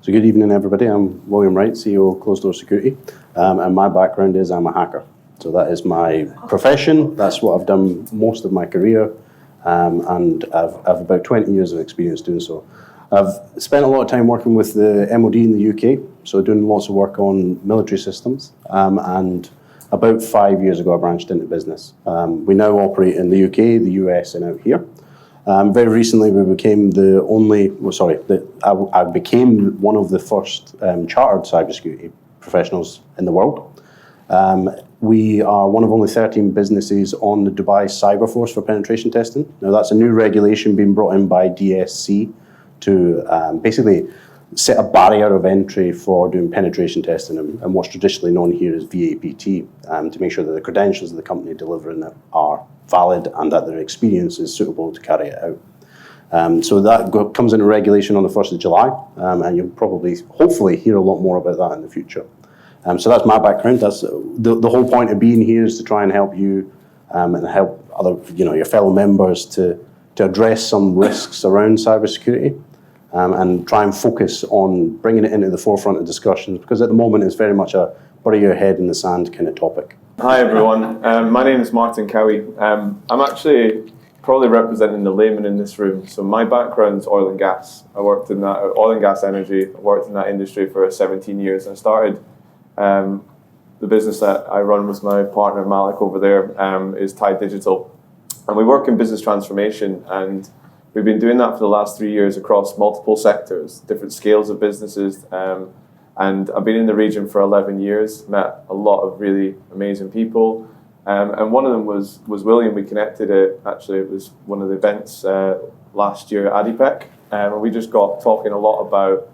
So good evening, everybody. I'm William Wright, CEO of Closed Door Security, and my background is I'm a hacker. So that is my profession. That's what I've done most of my career, and I've about 20 years of experience doing so. I've spent a lot of time working with the MOD in the UK, so doing lots of work on military systems, and about 5 years ago I branched into business. We now operate in the UK, the US, and out here. Very recently, we became I became one of the first chartered cybersecurity professionals in the world. We are one of only 13 businesses on the Dubai Cyber Force for penetration testing. Now, that's a new regulation being brought in by DSC to basically set a barrier of entry for doing penetration testing and what's traditionally known here as VAPT, to make sure that the credentials of the company delivering it are valid and that their experience is suitable to carry it out. So that comes into regulation on the 1st of July, and you'll hopefully hear a lot more about that in the future. So that's my background. That's the whole point of being here, is to try and help you and help other, your fellow members to address some risks around cybersecurity, and try and focus on bringing it into the forefront of discussions, because at the moment it's very much a bury your head in the sand kind of topic. Hi everyone, my name is Martyn, Cowie. I'm actually probably representing the layman in this room. So my background's oil and gas. I worked in that, oil and gas energy. I worked in that industry for 17 years, and I started the business that I run with my partner Malik over there is Tyde Digital. And we work in business transformation, and we've been doing that for the last 3 years across multiple sectors, different scales of businesses. And I've been in the region for 11 years, met a lot of really amazing people. And one of them was William. We connected actually it was one of the events last year at ADIPEC. And we just got talking a lot about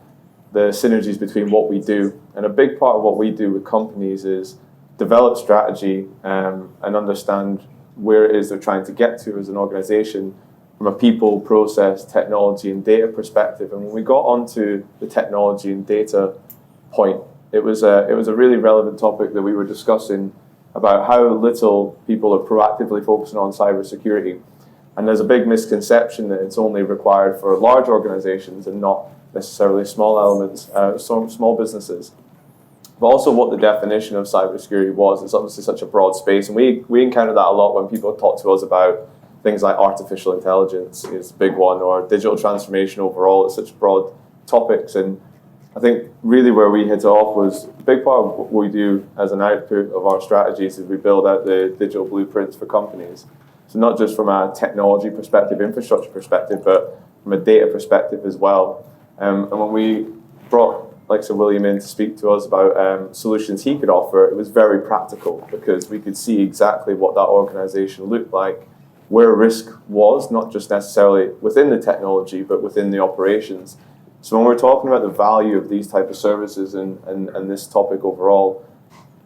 the synergies between what we do. And a big part of what we do with companies is develop strategy and understand where it is they're trying to get to as an organization from a people, process, technology, and data perspective. And when we got onto the technology and data point, it was a really relevant topic that we were discussing about how little people are proactively focusing on cybersecurity. And there's a big misconception that it's only required for large organizations and not necessarily small elements, small businesses. But also what the definition of cybersecurity was. It's obviously such a broad space, and we encounter that a lot when people talk to us about things like artificial intelligence is a big one, or digital transformation overall. It's such broad topics, and I think really where we hit off was a big part of what we do as an output of our strategies is we build out the digital blueprints for companies. So not just from a technology perspective, infrastructure perspective, but from a data perspective as well. And when we brought Sir William in to speak to us about solutions he could offer, it was very practical, because we could see exactly what that organization looked like, where risk was, not just necessarily within the technology, but within the operations. So when we're talking about the value of these type of services and this topic overall,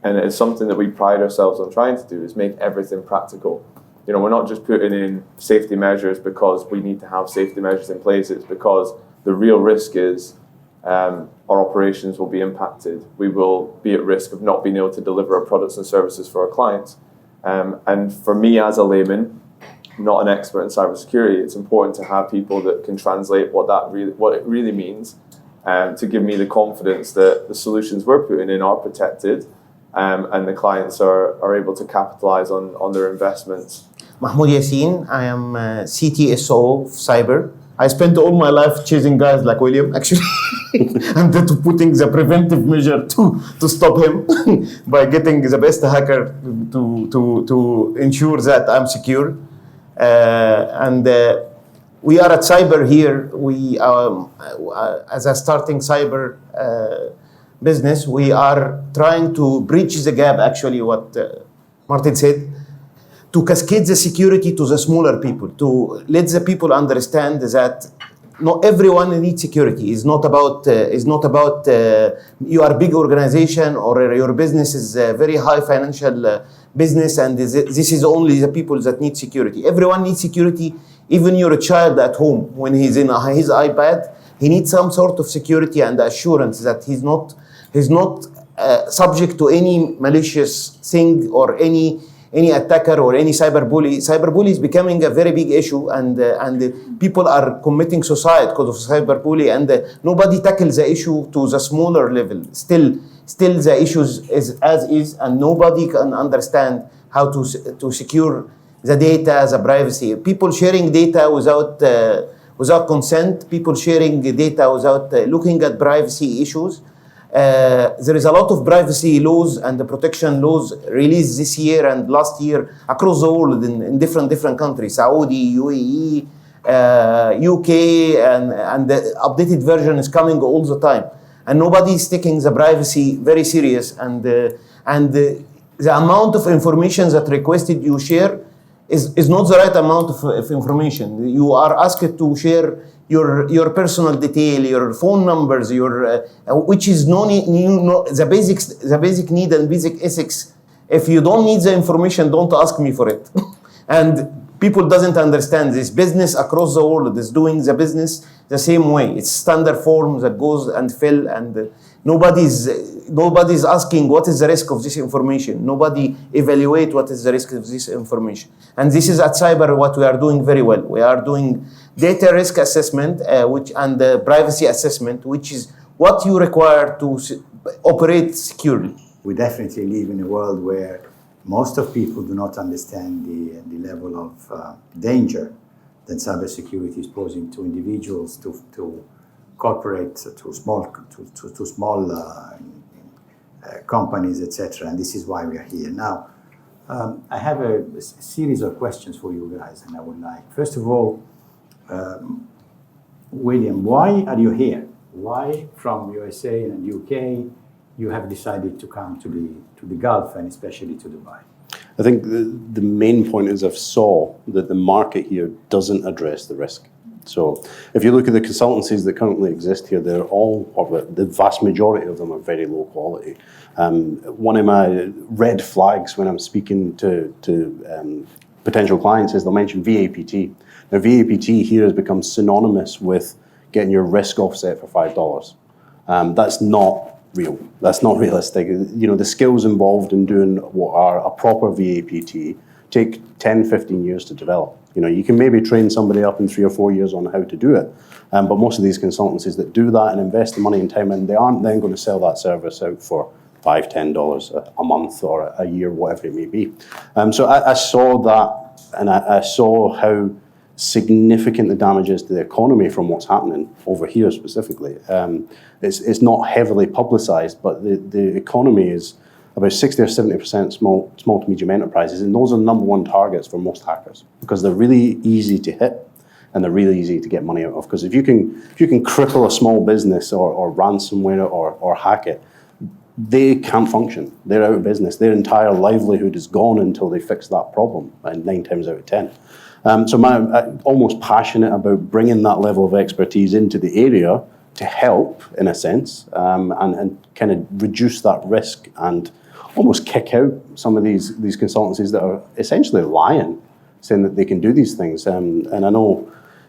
and it's something that we pride ourselves on trying to do, is make everything practical. We're not just putting in safety measures because we need to have safety measures in place. It's because the real risk is our operations will be impacted. We will be at risk of not being able to deliver our products and services for our clients. And for me as a layman, not an expert in cybersecurity, it's important to have people that can translate what it really means, to give me the confidence that the solutions we're putting in are protected, and the clients are able to capitalize on their investments. Mahmoud Yassin, I am CTSO of cyber. I spent all my life chasing guys like William, actually, and then putting the preventive measure to stop him by getting the best hacker to ensure that I'm secure. We are at cyber here. We as a starting cyber business, we are trying to bridge the gap, actually, what Martyn said, to cascade the security to the smaller people, to let the people understand that not everyone needs security. It's not about you are a big organization or your business is a very high financial business and this is only the people that need security. Everyone needs security. Even your child at home, when he's in his iPad, he needs some sort of security and assurance that he's not subject to any malicious thing or any any attacker or any cyberbully. Cyberbully is becoming a very big issue, and people are committing suicide because of cyberbully, and nobody tackles the issue to the smaller level. Still the issues is as is, and nobody can understand how to secure the data, the privacy. People sharing data without consent, people sharing data without looking at privacy issues. There is a lot of privacy laws and the protection laws released this year and last year across the world in different countries, Saudi, UAE, UK, and the updated version is coming all the time. And nobody is taking the privacy very serious, and the amount of information that requested you share is not the right amount of information. You are asked to share your personal detail, your phone numbers, which is the basic need and basic ethics. If you don't need the information, don't ask me for it. And people doesn't understand this. Business across the world is doing the business the same way. It's standard form that goes and fill, and nobody's asking what is the risk of this information. Nobody evaluate what is the risk of this information. And this is at Cyber what we are doing very well. We are doing data risk assessment, and privacy assessment, which is what you require to operate securely. We definitely live in a world where most of people do not understand the level of danger that cybersecurity is posing to individuals, to corporates, to small companies, etc. And this is why we are here. Now, I have a series of questions for you guys, and I would like, first of all, William, why are you here? Why, from USA and UK, you have decided to come to the Gulf and especially to Dubai? I think the main point is I've saw that the market here doesn't address the risk. So if you look at the consultancies that currently exist here, they're all, or the vast majority of them are very low quality. One of my red flags when I'm speaking to potential clients is they'll mention VAPT. Now VAPT here has become synonymous with getting your risk offset for $5. That's not real. That's not realistic. You know, the skills involved in doing what are a proper VAPT take 10, 15 years to develop. You know, you can maybe train somebody up in 3 or 4 years on how to do it. But most of these consultancies that do that and invest the money and time in, they aren't then going to sell that service out for $5, $10 a month or a year, whatever it may be. So I saw that, and I saw how significant the damage is to the economy from what's happening over here specifically. It's not heavily publicized, but the economy is about 60 or 70% small to medium enterprises, and those are the number one targets for most hackers because they're really easy to hit and they're really easy to get money out of. Because if you can cripple a small business or ransomware or hack it, they can't function. They're out of business. Their entire livelihood is gone until they fix that problem, and 9 times out of 10. So I'm almost passionate about bringing that level of expertise into the area to help, in a sense, and kind of reduce that risk and almost kick out some of these consultancies that are essentially lying, saying that they can do these things. And I know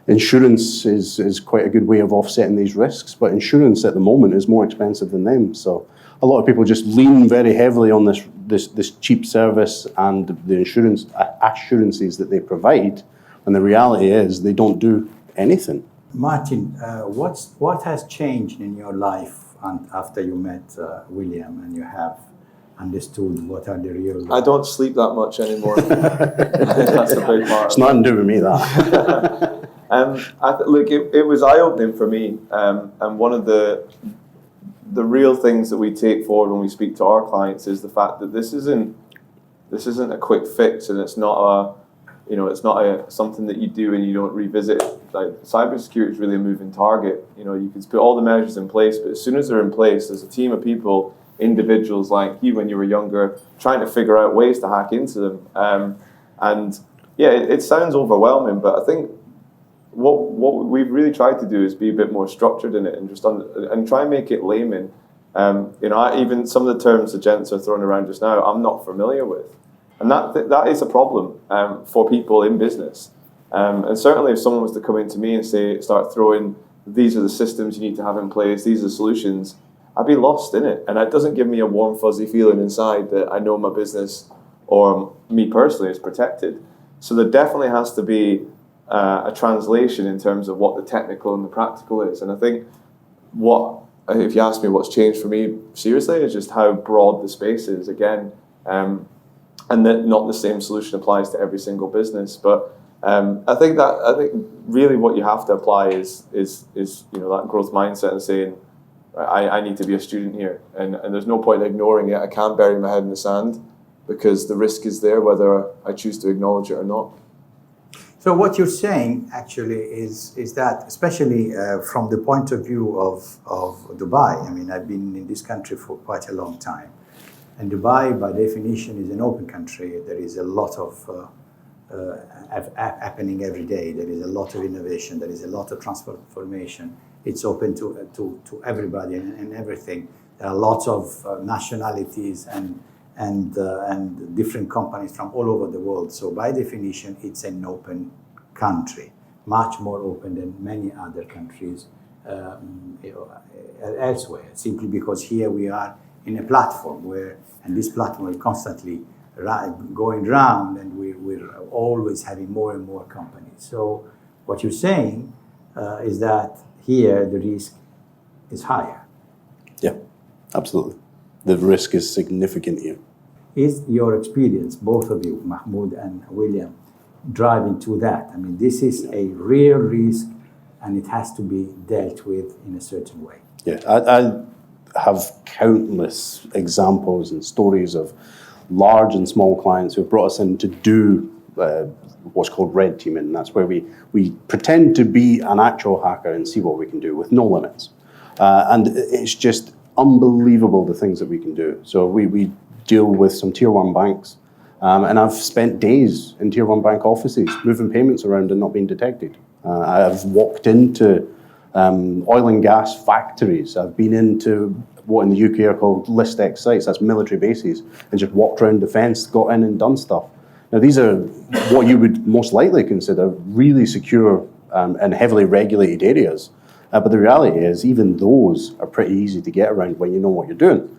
insurance is quite a good way of offsetting these risks, but insurance at the moment is more expensive than them. So a lot of people just lean very heavily on this cheap service and the assurances that they provide, when the reality is they don't do anything. Martyn, what has changed in your life after you met William and you have understood what are the real... I don't sleep that much anymore. That's a big part. It's nothing to do with me, that. Look, it was eye-opening for me, and one of the real things that we take forward when we speak to our clients is the fact that this isn't a quick fix, and it's not something that you do and you don't revisit. Like, cybersecurity is really a moving target. You know, you can put all the measures in place, but as soon as they're in place, there's a team of people, individuals like you when you were younger, trying to figure out ways to hack into them. And yeah, it sounds overwhelming, but I think what we've really tried to do is be a bit more structured in it and just and try and make it layman. Even some of the terms the gents are throwing around just now, I'm not familiar with. And that is a problem for people in business. And certainly if someone was to come into me and start throwing, these are the systems you need to have in place, these are the solutions, I'd be lost in it. And it doesn't give me a warm, fuzzy feeling inside that I know my business or me personally, is protected. So there definitely has to be a translation in terms of what the technical and the practical is. And I think if you ask me what's changed for me, seriously, is just how broad the space is again, and that not the same solution applies to every single business. But I think really what you have to apply is that growth mindset and saying, I need to be a student here, and there's no point ignoring it. I can't bury my head in the sand because the risk is there whether I choose to acknowledge it or not. So what you're saying actually is that, especially from the point of view of Dubai, I mean, I've been in this country for quite a long time. And Dubai, by definition, is an open country. There is a lot of happening every day. There is a lot of innovation. There is a lot of transformation. It's open to everybody and everything. There are lots of nationalities and different companies from all over the world. So by definition, it's an open country, much more open than many other countries elsewhere, simply because here we are in a platform and this platform is constantly going round, and we're always having more and more companies. So what you're saying is that here the risk is higher. Yeah, absolutely. The risk is significant here. Is your experience, both of you, Mahmoud and William, driving to that? I mean, this is a real risk, and it has to be dealt with in a certain way. Yeah, I have countless examples and stories of large and small clients who have brought us in to do what's called red teaming. And that's where we pretend to be an actual hacker and see what we can do with no limits. And it's just unbelievable the things that we can do. So we deal with some tier one banks, and I've spent days in tier one bank offices moving payments around and not being detected. I've walked into oil and gas factories. I've been into what in the UK are called List X sites, that's military bases, and just walked around the fence, got in and done stuff. Now these are what you would most likely consider really secure and heavily regulated areas. But the reality is even those are pretty easy to get around when you know what you're doing.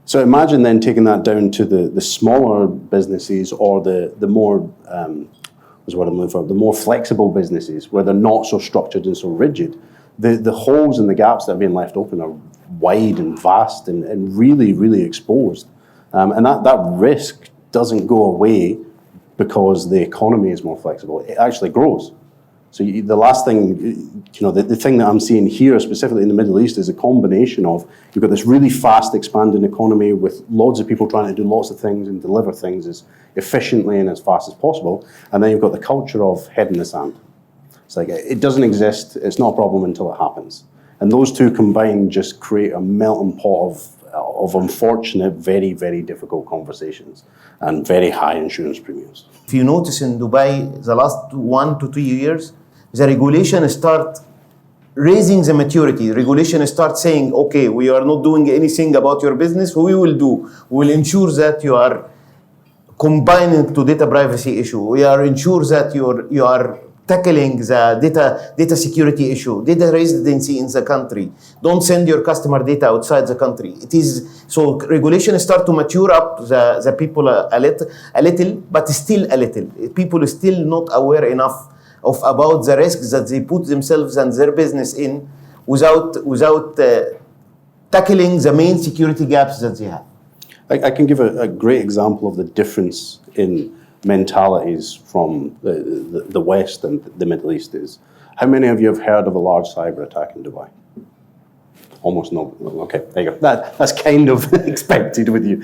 So imagine then taking that down to the smaller businesses or the more, what's what I'm looking for, the more flexible businesses where they're not so structured and so rigid. The holes and the gaps that are being left open are wide and vast and really, really exposed. And that risk doesn't go away because the economy is more flexible. It actually grows. So the last thing, the thing that I'm seeing here specifically in the Middle East is a combination of, you've got this really fast expanding economy with loads of people trying to do lots of things and deliver things as efficiently and as fast as possible. And then you've got the culture of head in the sand. It's like, it doesn't exist, it's not a problem until it happens. And those two combined just create a melting pot of unfortunate, very, very difficult conversations and very high insurance premiums. If you notice in Dubai, the last 1 to 2 years, the regulation start raising the maturity. Regulation start saying, okay, we are not doing anything about your business. We will do. We will ensure that you are combining to data privacy issue. We are ensure that you are tackling the data security issue, data residency in the country. Don't send your customer data outside the country. It is so regulation start to mature up the people a little, but still a little. People are still not aware enough about the risks that they put themselves and their business in without tackling the main security gaps that they have. I can give a great example of the difference in mentalities from the West and the Middle East is. How many of you have heard of a large cyber attack in Dubai? Almost no. Okay, there you go. That's kind of expected with you.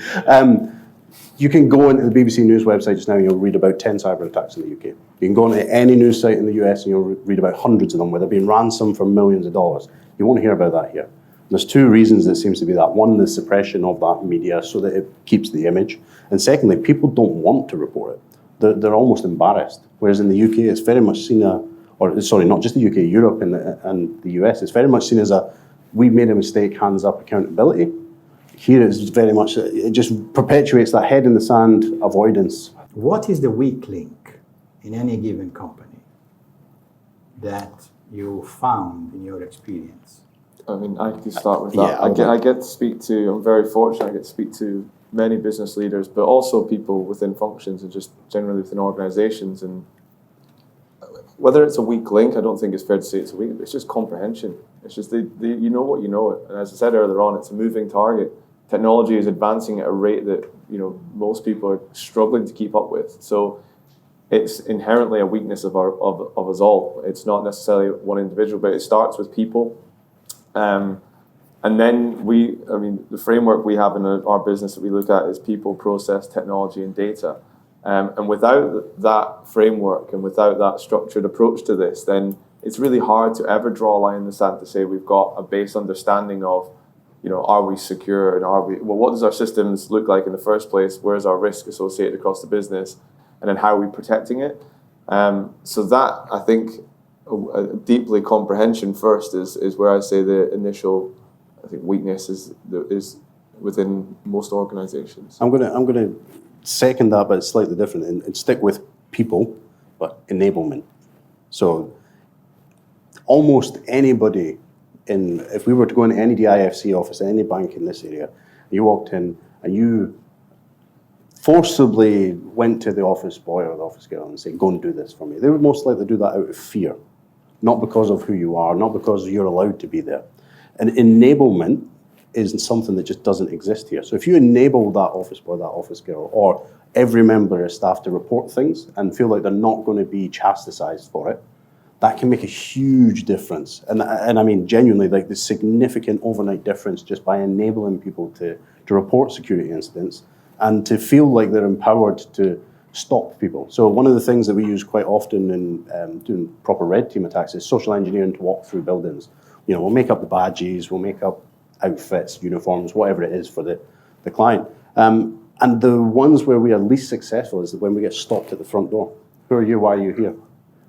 You can go into the BBC News website just now and you'll read about 10 cyber attacks in the UK. You can go into any news site in the US and you'll read about hundreds of them where they're being ransomed for millions of dollars. You won't hear about that here. There's two reasons it seems to be that. One, the suppression of that media so that it keeps the image. And secondly, people don't want to report it. They're almost embarrassed. Whereas in the UK, it's very much seen not just the UK, Europe and the US, it's very much seen as we made a mistake, hands up accountability. Here it's very much, it just perpetuates that head in the sand avoidance. What is the weak link in any given company that you found in your experience? I mean, I can start with that. Yeah, I get to speak to, I'm very fortunate, I get to speak to many business leaders, but also people within functions and just generally within organizations. And whether it's a weak link, I don't think it's fair to say it's a weak, it's just comprehension. It's just, you know what you know it. And as I said earlier on, it's a moving target. Technology is advancing at a rate that, most people are struggling to keep up with. So it's inherently a weakness of us all. It's not necessarily one individual, but it starts with people. And then the framework we have in our business that we look at is people, process, technology, and data. And without that framework and without that structured approach to this, then it's really hard to ever draw a line in the sand to say we've got a base understanding of, are we secure and what does our systems look like in the first place? Where's our risk associated across the business? And then how are we protecting it? So that, I think, deeply comprehension first is where I say the initial, I think, weakness is within most organizations. I'm gonna second that, but it's slightly different and stick with people, but enablement. So almost anybody if we were to go into any DIFC office, any bank in this area, you walked in and you forcibly went to the office boy or the office girl and said, go and do this for me. They would most likely do that out of fear, not because of who you are, not because you're allowed to be there. And enablement is something that just doesn't exist here. So if you enable that office boy, that office girl, or every member of staff to report things and feel like they're not going to be chastised for it, that can make a huge difference. And I mean, genuinely, like the significant overnight difference just by enabling people to report security incidents and to feel like they're empowered to stop people. So one of the things that we use quite often in doing proper red team attacks is social engineering to walk through buildings. We'll make up the badges, we'll make up outfits, uniforms, whatever it is for the client. And the ones where we are least successful is when we get stopped at the front door. Who are you? Why are you here?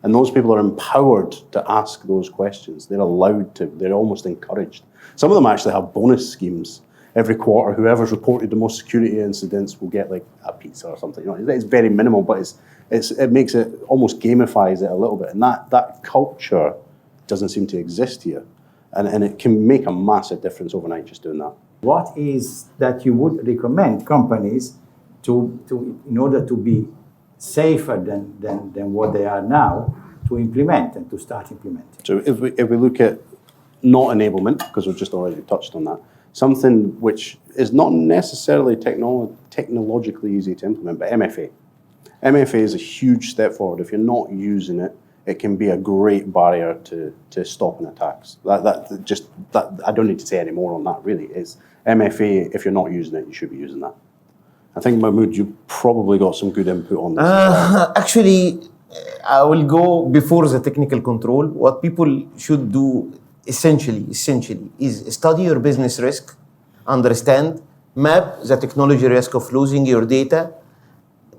And those people are empowered to ask those questions. They're allowed to, they're almost encouraged. Some of them actually have bonus schemes. Every quarter, whoever's reported the most security incidents will get like a pizza or something. It's very minimal, but it makes it, almost gamifies it a little bit. And that culture doesn't seem to exist here. And it can make a massive difference overnight just doing that. What is that you would recommend companies to in order to be safer than what they are now, to implement and to start implementing? So if we look at not enablement, because we've just already touched on that, something which is not necessarily technologically easy to implement, but MFA. MFA is a huge step forward. If you're not using it, it can be a great barrier to stopping attacks. That I don't need to say any more on that, really. It's MFA, if you're not using it, you should be using that. I think, Mahmoud, you probably got some good input on this. Actually, I will go before the technical control. What people should do essentially is study your business risk, understand, map the technology risk of losing your data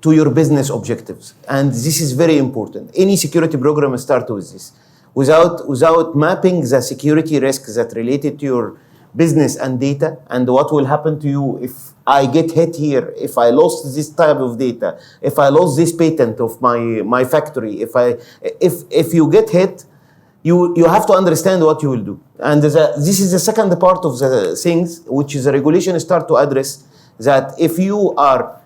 to your business objectives. And this is very important. Any security program starts with this. Without mapping the security risks that related to your business and data, and what will happen to you if I get hit here, if I lost this type of data, if I lost this patent of my factory, if you get hit, you have to understand what you will do. And this is the second part of the things, which is the regulation start to address, that if you are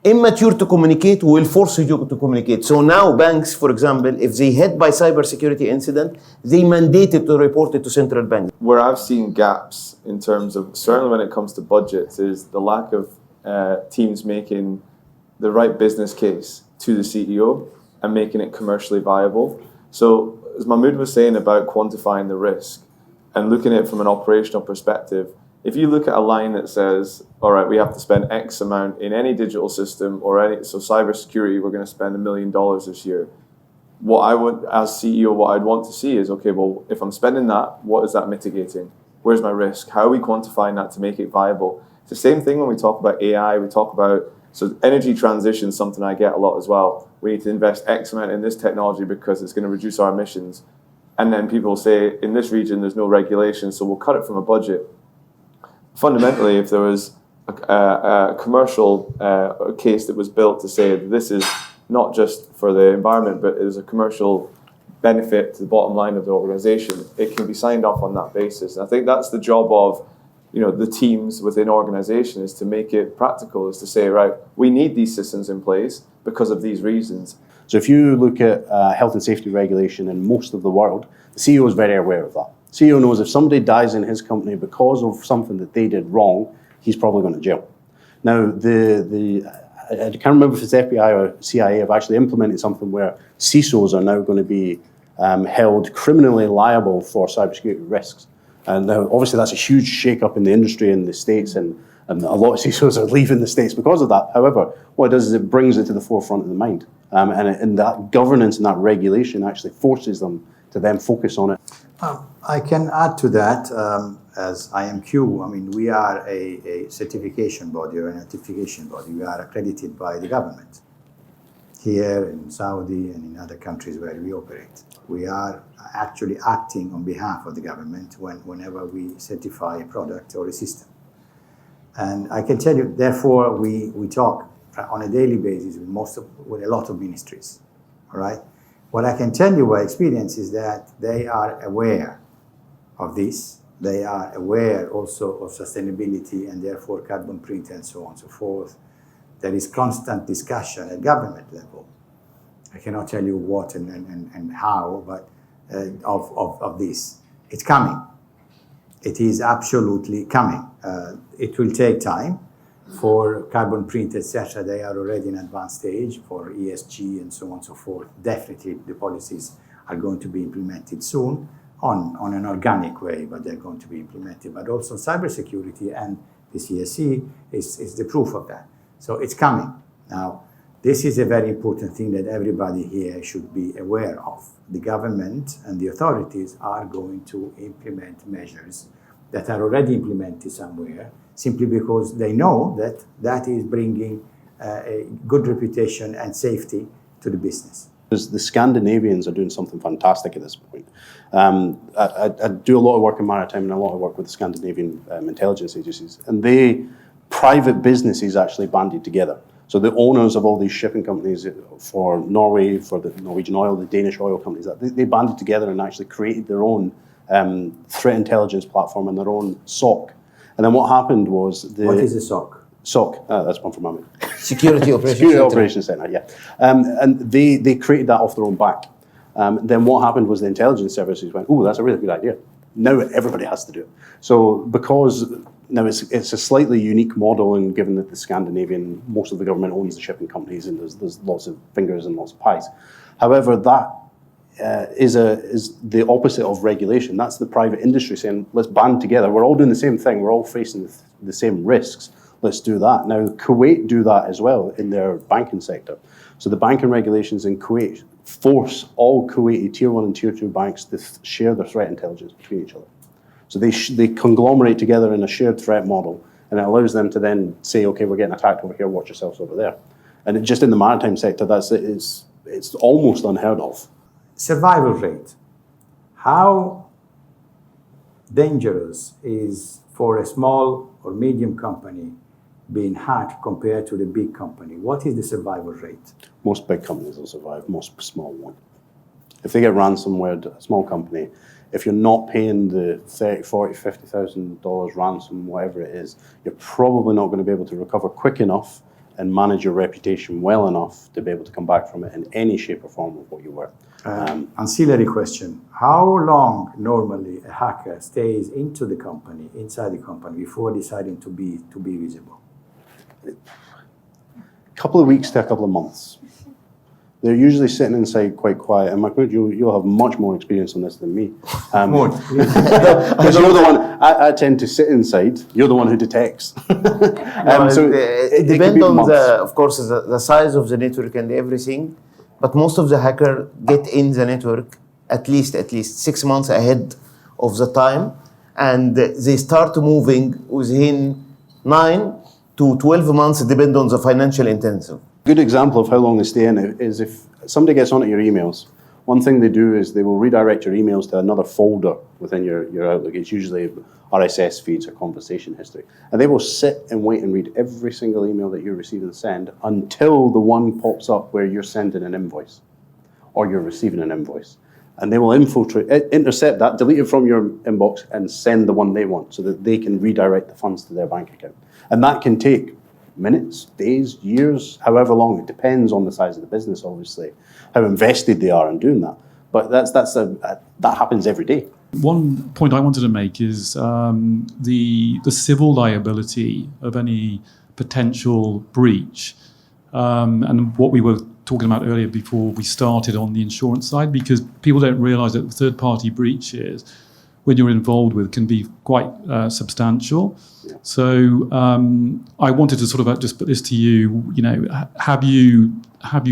immature to communicate, we will force you to communicate. So now banks, for example, if they hit by cybersecurity incident, they mandated to report it to central bank. Where I've seen gaps in terms of, certainly when it comes to budgets, is the lack of teams making the right business case to the CEO and making it commercially viable. So as Mahmoud was saying about quantifying the risk and looking at it from an operational perspective, if you look at a line that says, all right, we have to spend X amount in any digital system so cybersecurity, we're going to spend $1 million this year. What I would, as CEO, what I'd want to see is, okay, well, if I'm spending that, what is that mitigating? Where's my risk? How are we quantifying that to make it viable? It's the same thing when we talk about AI, so energy transition is something I get a lot as well. We need to invest X amount in this technology because it's going to reduce our emissions. And then people say, in this region, there's no regulation, so we'll cut it from a budget. Fundamentally, if there was a commercial case that was built to say that this is not just for the environment, but is a commercial benefit to the bottom line of the organization, it can be signed off on that basis. And I think that's the job of, the teams within organization is to make it practical, is to say, right, we need these systems in place because of these reasons. So if you look at health and safety regulation in most of the world, the CEO is very aware of that. CEO knows if somebody dies in his company because of something that they did wrong, he's probably going to jail. Now, I can't remember if it's FBI or CIA have actually implemented something where CISOs are now going to be held criminally liable for cybersecurity risks. And now, obviously, that's a huge shake-up in the industry in the States, and a lot of CISOs are leaving the States because of that. However, what it does is it brings it to the forefront of the mind. And that governance and that regulation actually forces them to then focus on it. I can add to that, as IMQ, I mean, we are a certification body or a notification body. We are accredited by the government here in Saudi and in other countries where we operate. We are actually acting on behalf of the government whenever we certify a product or a system. And I can tell you, therefore, we talk on a daily basis with a lot of ministries, all right? What I can tell you by experience is that they are aware of this. They are aware also of sustainability and therefore carbon print and so on and so forth. There is constant discussion at government level. I cannot tell you what and how, but of this. It's coming. It is absolutely coming. It will take time. For carbon print, etc., they are already in advanced stage. For ESG and so on and so forth, definitely the policies are going to be implemented soon on an organic way, but they're going to be implemented. But also cybersecurity and the CSE is the proof of that. So it's coming. Now, this is a very important thing that everybody here should be aware of. The government and the authorities are going to implement measures that are already implemented somewhere, simply because they know that that is bringing a good reputation and safety to the business. The Scandinavians are doing something fantastic at this point. I do a lot of work in maritime and a lot of work with the Scandinavian intelligence agencies, and private businesses actually banded together. So the owners of all these shipping companies for Norway, for the Norwegian oil, the Danish oil companies, they banded together and actually created their own threat intelligence platform and their own SOC. And then what happened was What is a SOC? SOC, that's one for Mahmoud. Security Operations Security Center. Operations Center, yeah. And they created that off their own back. Then what happened was the intelligence services went, oh, that's a really good idea. Now everybody has to do it. So because now it's a slightly unique model, and given that the Scandinavian, most of the government owns the shipping companies, and there's lots of fingers and lots of pies. However, that is the opposite of regulation. That's the private industry saying, let's band together. We're all doing the same thing. We're all facing the same risks. Let's do that. Now, Kuwait do that as well in their banking sector. So the banking regulations in Kuwait force all Kuwaiti Tier 1 and Tier 2 banks to share their threat intelligence between each other. So they conglomerate together in a shared threat model, and it allows them to then say, okay, we're getting attacked over here, watch yourselves over there. And just in the maritime sector, it's almost unheard of. Survival rate. How dangerous is for a small or medium company being hacked compared to the big company? What is the survival rate? Most big companies will survive, most small won't. If they get ransomware, a small company, if you're not paying the $30,000, $40,000, $50,000 ransom, whatever it is, you're probably not going to be able to recover quick enough and manage your reputation well enough to be able to come back from it in any shape or form of what you were. Ancillary question. How long normally a hacker stays inside the company, before deciding to be visible? A couple of weeks to a couple of months. They're usually sitting inside quite quiet. And Mahmoud, you'll have much more experience on this than me. Because you're the one, I tend to sit inside. You're the one who detects. So it depends on of course, the size of the network and everything. But most of the hackers get in the network at least 6 months ahead of the time, and they start moving within 9 to 12 months, depend on the financial intensive. Good example of how long they stay in it is if somebody gets onto your emails, one thing they do is they will redirect your emails to another folder within your Outlook. It's usually RSS feeds or conversation history. And they will sit and wait and read every single email that you receive and send until the one pops up where you're sending an invoice or you're receiving an invoice. And they will intercept that, delete it from your inbox, and send the one they want so that they can redirect the funds to their bank account. And that can take minutes, days, years, however long. It depends on the size of the business, obviously, how invested they are in doing that. But that happens every day. One point I wanted to make is the civil liability of any potential breach, and what we were talking about earlier before we started on the insurance side, because people don't realise that third-party breaches, when you're involved with, can be quite substantial. Yeah. So I wanted to sort of just put this to you. You know, have you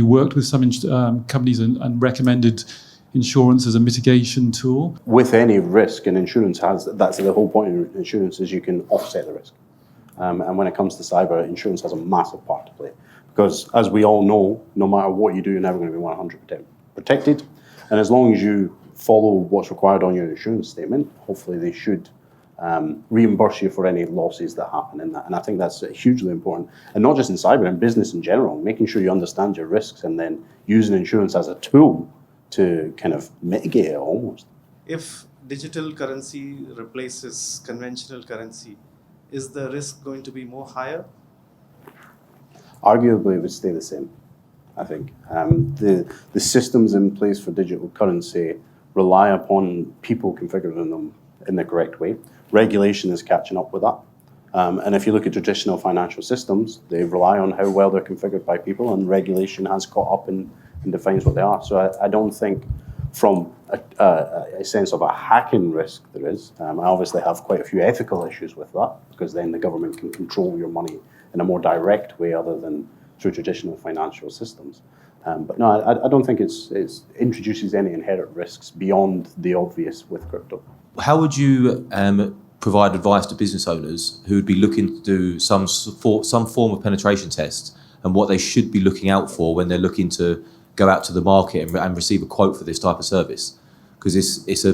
worked with some companies and recommended insurance as a mitigation tool? With any risk, and insurance that's the whole point of insurance, is you can offset the risk. And when it comes to cyber, insurance has a massive part to play. Because as we all know, no matter what you do, you're never going to be 100% protected. And as long as you follow what's required on your insurance statement, hopefully they should reimburse you for any losses that happen in that. And I think that's hugely important. And not just in cyber, in business in general, making sure you understand your risks and then using insurance as a tool to kind of mitigate it almost. If digital currency replaces conventional currency, is the risk going to be more higher? Arguably, it would stay the same, I think. The systems in place for digital currency rely upon people configuring them in the correct way. Regulation is catching up with that. And if you look at traditional financial systems, they rely on how well they're configured by people, and regulation has caught up and defines what they are. So I don't think from a sense of a hacking risk there is. I obviously have quite a few ethical issues with that, because then the government can control your money in a more direct way other than through traditional financial systems. But no, I don't think it introduces any inherent risks beyond the obvious with crypto. How would you provide advice to business owners who would be looking to do some form of penetration test, and what they should be looking out for when they're looking to go out to the market and receive a quote for this type of service? Because it's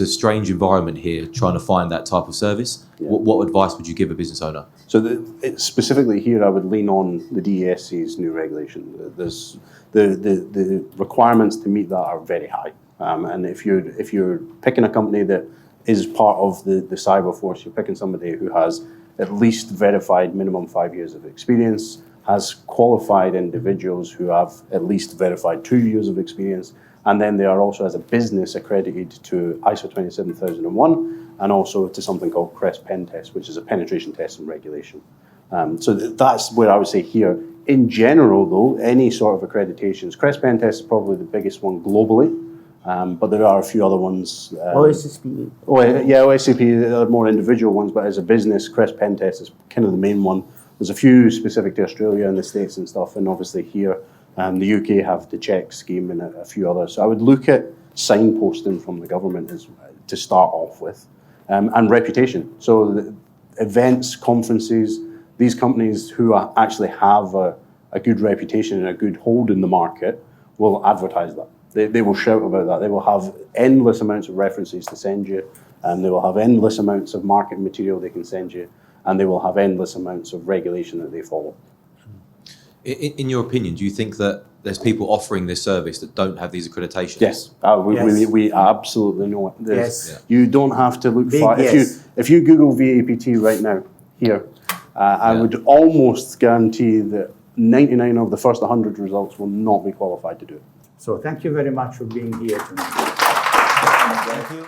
a strange environment here trying to find that type of service. Yeah. What advice would you give a business owner? So specifically here, I would lean on the DESC's new regulation. There's the requirements to meet that are very high. And if you're picking a company that is part of the cyber force, you're picking somebody who has at least verified minimum 5 years of experience, has qualified individuals who have at least verified 2 years of experience, and then they are also as a business accredited to ISO 27001 and also to something called CREST pen test, which is a penetration test and regulation. So that's where I would say here. In general, though, any sort of accreditations, CREST pen test is probably the biggest one globally, but there are a few other ones. OSCP. OSCP are more individual ones, but as a business, CREST pen test is kind of the main one. There's a few specific to Australia and the States and stuff, and obviously here, the UK have the ChCSP scheme and a few others. So I would look at signposting from the government to start off with, and reputation. So the events, conferences, these companies who actually have a good reputation and a good hold in the market will advertise that. They will shout about that. They will have endless amounts of references to send you, and they will have endless amounts of marketing material they can send you, and they will have endless amounts of regulation that they follow. In your opinion, do you think that there's people offering this service that don't have these accreditations? Yes, we absolutely know it. Yes. You don't have to look far. Yes. If you Google VAPT right now, here, I would almost guarantee that 99 of the first 100 results will not be qualified to do it. So thank you very much for being here tonight. Thank you.